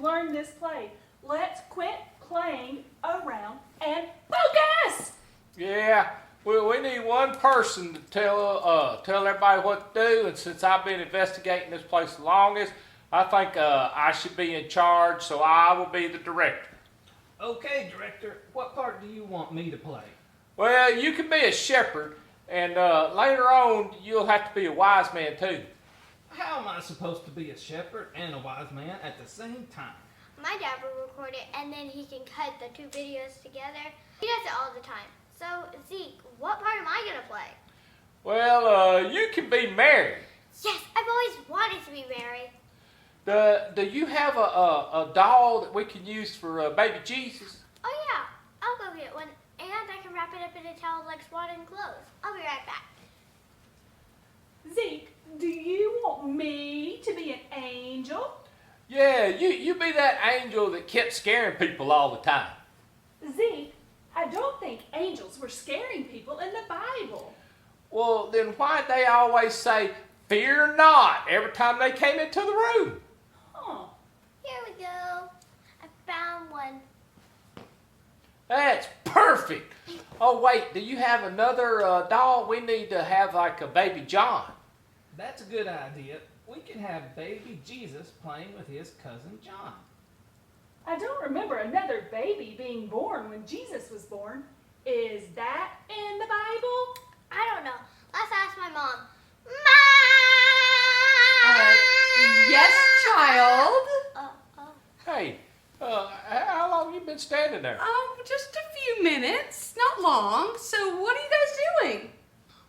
learn this play. Let's quit playing around and focus! Yeah, we need one person to tell everybody what to do, and since I've been investigating this place the longest, I think I should be in charge, so I will be the director. Okay, director, what part do you want me to play? Well, you can be a shepherd, and later on you'll have to be a wise man too. How am I supposed to be a shepherd and a wise man at the same time? My dad will record it and then he can cut the two videos together. He does it all the time. So, Zeke, what part am I going to play? Well, you can be Mary. Yes, I've always wanted to be Mary. Do you have a doll that we can use for baby Jesus? Oh yeah, I'll go get one. And I can wrap it up in a towel like swaddling clothes. I'll be right back. Zeke, do you want me to be an angel? Yeah, you be that angel that kept scaring people all the time. Zeke, I don't think angels were scaring people in the Bible. Well, then why'd they always say, "Fear not," every time they came into the room? Huh. Here we go. I found one. That's perfect. Oh, wait, do you have another doll? We need to have like a baby John. That's a good idea. We can have baby Jesus playing with his cousin John. I don't remember another baby being born when Jesus was born. Is that in the Bible? I don't know. Let's ask my mom. Yes, child. Hey, how long you been standing there? Just a few minutes, not long. So what are you guys doing?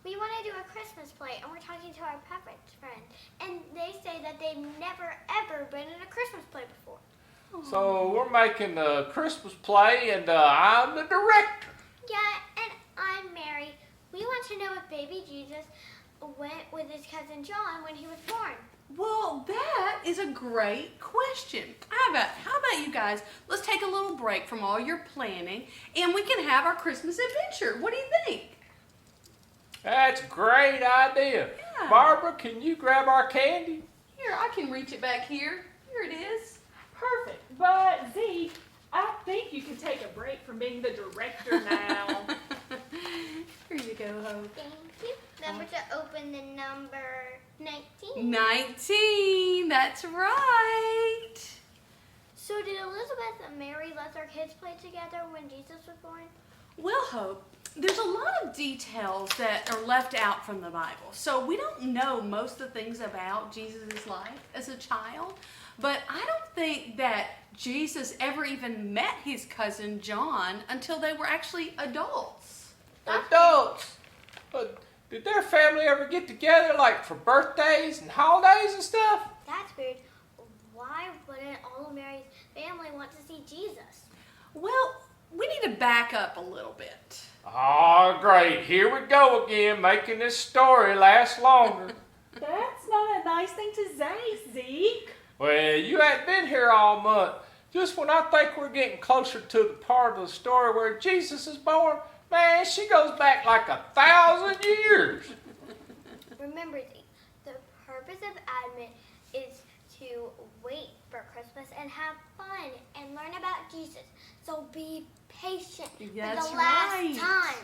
We want to do a Christmas play, and we're talking to our puppet friend. And they say that they've never, ever been in a Christmas play before. So we're making a Christmas play, and I'm the director. Yeah, and I'm Mary. We want to know if baby Jesus went with his cousin John when he was born. Well, that is a great question. How about you guys? Let's take a little break from all your planning, and we can have our Christmas adventure. What do you think? That's a great idea. Yeah. Barbara, can you grab our candy? Here, I can reach it back here. Here it is. Perfect. But Zeke, I think you can take a break from being the director now. Here you go, Hope. Thank you. Remember to open the number 19. 19, that's right. So did Elizabeth and Mary let their kids play together when Jesus was born? Well, Hope, there's a lot of details that are left out from the Bible. So we don't know most of the things about Jesus' life as a child. But I don't think that Jesus ever even met his cousin John until they were actually adults. Adults. But did their family ever get together, like for birthdays and holidays and stuff? That's weird. Why wouldn't all of Mary's family want to see Jesus? Well, we need to back up a little bit. Oh, great. Here we go again, making this story last longer. That's not a nice thing to say, Zeke. Well, you haven't been here all month. Just when I think we're getting closer to the part of the story where Jesus is born, man, she goes back like 1,000 years. Remember, the purpose of Advent is to wait for Christmas and have fun and learn about Jesus. So be patient for That's the last right. time.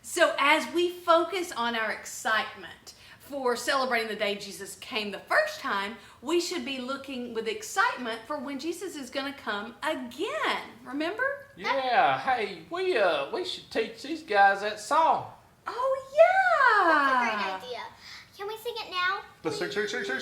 So as we focus on our excitement for celebrating the day Jesus came the first time, we should be looking with excitement for when Jesus is going to come again. Remember? Yeah, hey, we should teach these guys that song. Oh, That's a yeah. great idea. Can we sing it now? Sing.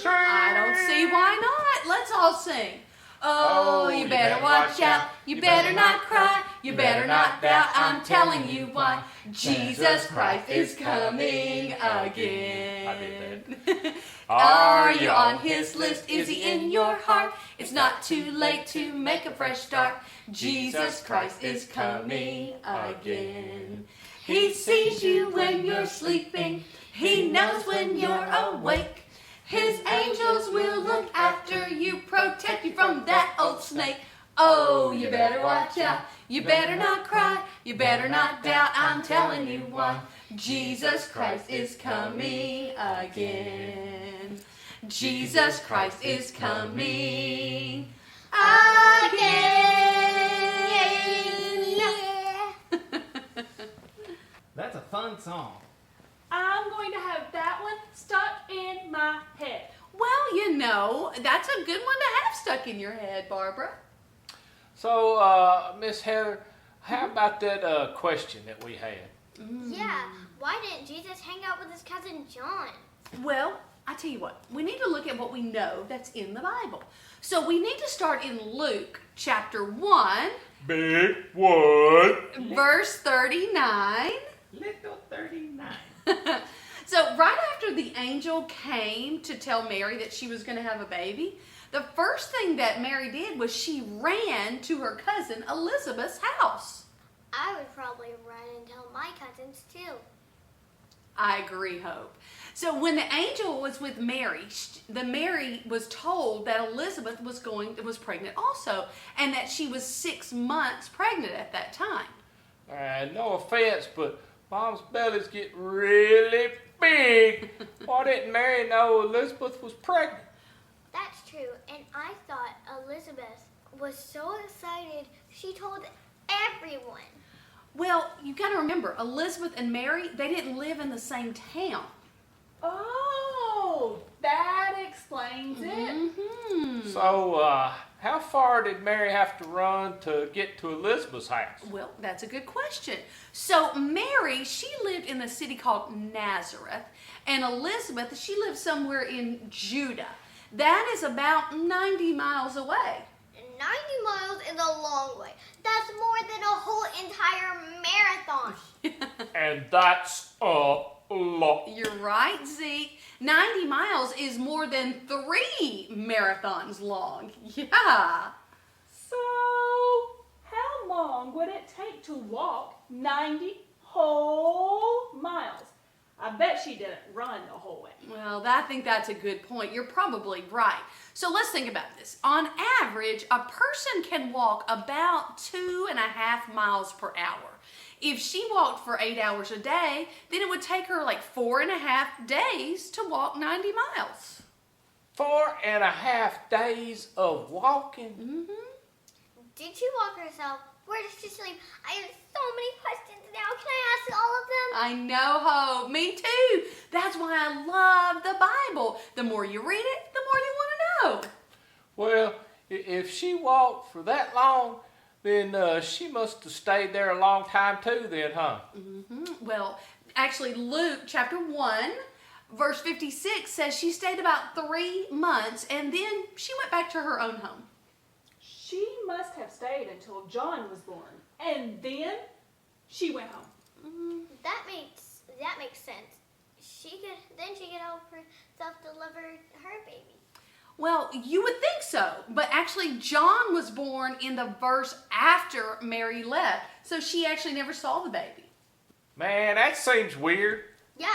I don't see why not. Let's all sing. Oh, you better watch out. You better not cry. You better not doubt. I'm telling you why. Jesus Christ is coming again. I did Are you on his list? Is he in your heart? It's not too late to make a fresh start. Jesus Christ is coming again. He sees you when you're sleeping. He knows when you're awake. His angels will look after you, protect you from that old snake. Oh, you better watch out. You better not cry. You better not doubt. I'm telling you why. Jesus Christ is coming again. Jesus Christ is coming. That's a fun song. I'm going to have that one stuck in my head. Well, you know, that's a good one to have stuck in your head, Barbara. So, Miss Heather, how about that question that we had? Yeah, why didn't Jesus hang out with his cousin John? Well, I tell you what, we need to look at what we know that's in the Bible. So we need to start in Luke chapter 1, Big one. verse 39. Little 39. So right after the angel came to tell Mary that she was going to have a baby, the first thing that Mary did was she ran to her cousin Elizabeth's house. I would probably run and tell my cousins too. I agree, Hope. So when the angel was with Mary, Mary was told that Elizabeth was pregnant also, and that she was 6 months pregnant at that time. No offense, but Mom's belly's getting really big. Why didn't Mary know Elizabeth was pregnant? That's true, and I thought Elizabeth was so excited she told everyone. Well, you got to remember, Elizabeth and Mary, they didn't live in the same town. Oh, that explains it. Mm-hmm. So, how far did Mary have to run to get to Elizabeth's house? Well, that's a good question. So Mary, she lived in a city called Nazareth, and Elizabeth, she lived somewhere in Judah. That is about 90 miles away. 90 miles is a long way. That's more than a whole entire marathon. And that's a lot. You're right, Zeke. 90 miles is more than 3 marathons long. Yeah. So, how long would it take to walk 90 whole miles? I bet she didn't run the whole way. Well, I think that's a good point. You're probably right. So let's think about this. On average, a person can walk about 2.5 miles per hour. If she walked for 8 hours a day, then it would take her like 4.5 days to walk 90 miles. 4.5 days of walking. Mm-hmm. Did she walk herself? Where did she sleep? I have so many questions now. Can I ask all of them? I know, Hope. Me too. That's why I love the Bible. The more you read it, the more you want to know. Well, if she walked for that long, then she must have stayed there a long time too then, huh? Mm-hmm. Well, actually, Luke chapter 1, verse 56 says she stayed about 3 months and then she went back to her own home. She must have stayed until John was born, and then she went home. That makes sense. She could help herself deliver her baby. Well, you would think so, but actually John was born in the verse after Mary left, so she actually never saw the baby. Man, that seems weird. Yeah,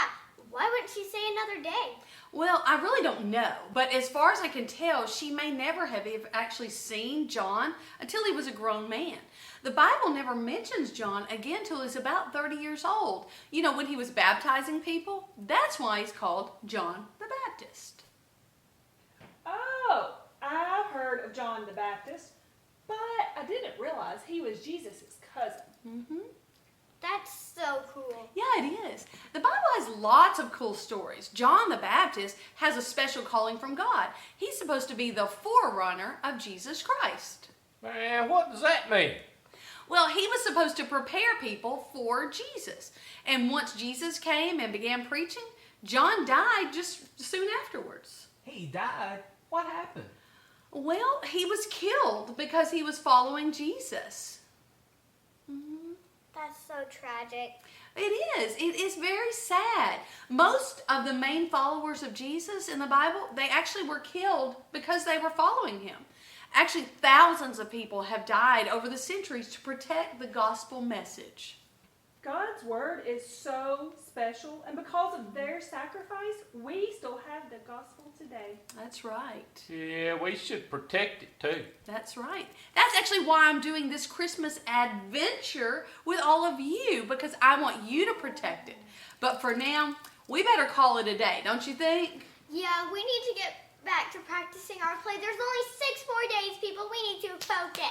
why wouldn't she say another day? Well, I really don't know, but as far as I can tell, she may never have actually seen John until he was a grown man. The Bible never mentions John again until he's about 30 years old. You know, when he was baptizing people, that's why he's called John the Baptist. Oh, I've heard of John the Baptist, but I didn't realize he was Jesus' cousin. Mm-hmm. That's so cool. Yeah, it is. The Bible has lots of cool stories. John the Baptist has a special calling from God. He's supposed to be the forerunner of Jesus Christ. Man, what does that mean? Well, he was supposed to prepare people for Jesus. And once Jesus came and began preaching, John died just soon afterwards. He died? What happened? Well, he was killed because he was following Jesus. That's so tragic. It is. It is very sad. Most of the main followers of Jesus in the Bible, they actually were killed because they were following him. Actually, thousands of people have died over the centuries to protect the gospel message. God's word is so special, and because of their sacrifice, we still have the gospel today. That's right. Yeah, we should protect it too. That's right. That's actually why I'm doing this Christmas adventure with all of you, because I want you to protect it. But for now, we better call it a day, don't you think? Yeah, we need to get back to practicing our play. There's only 6 more days, people. We need to focus.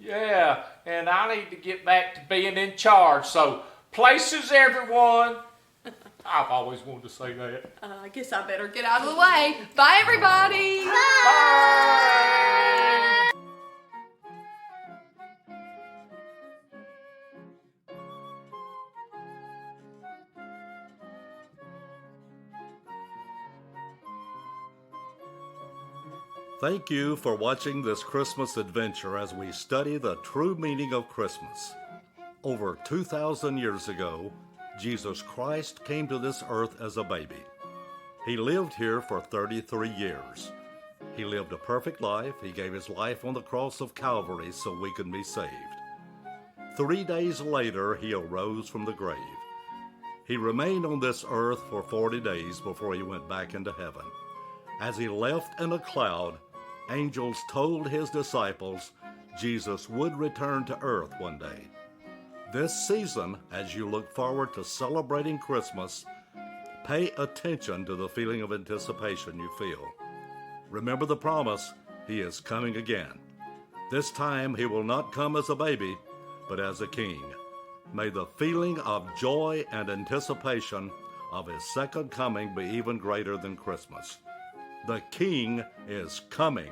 Yeah, and I need to get back to being in charge. So, places, everyone. I've always wanted to say that. I guess I better get out of the way. Bye, everybody. Bye. Thank you for watching this Christmas adventure as we study the true meaning of Christmas. Over 2,000 years ago, Jesus Christ came to this earth as a baby. He lived here for 33 years. He lived a perfect life. He gave his life on the cross of Calvary so we could be saved. 3 days later, he arose from the grave. He remained on this earth for 40 days before he went back into heaven. As he left in a cloud, angels told his disciples Jesus would return to earth one day. This season, as you look forward to celebrating Christmas, pay attention to the feeling of anticipation you feel. Remember the promise, he is coming again. This time he will not come as a baby, but as a king. May the feeling of joy and anticipation of his second coming be even greater than Christmas. The King is coming.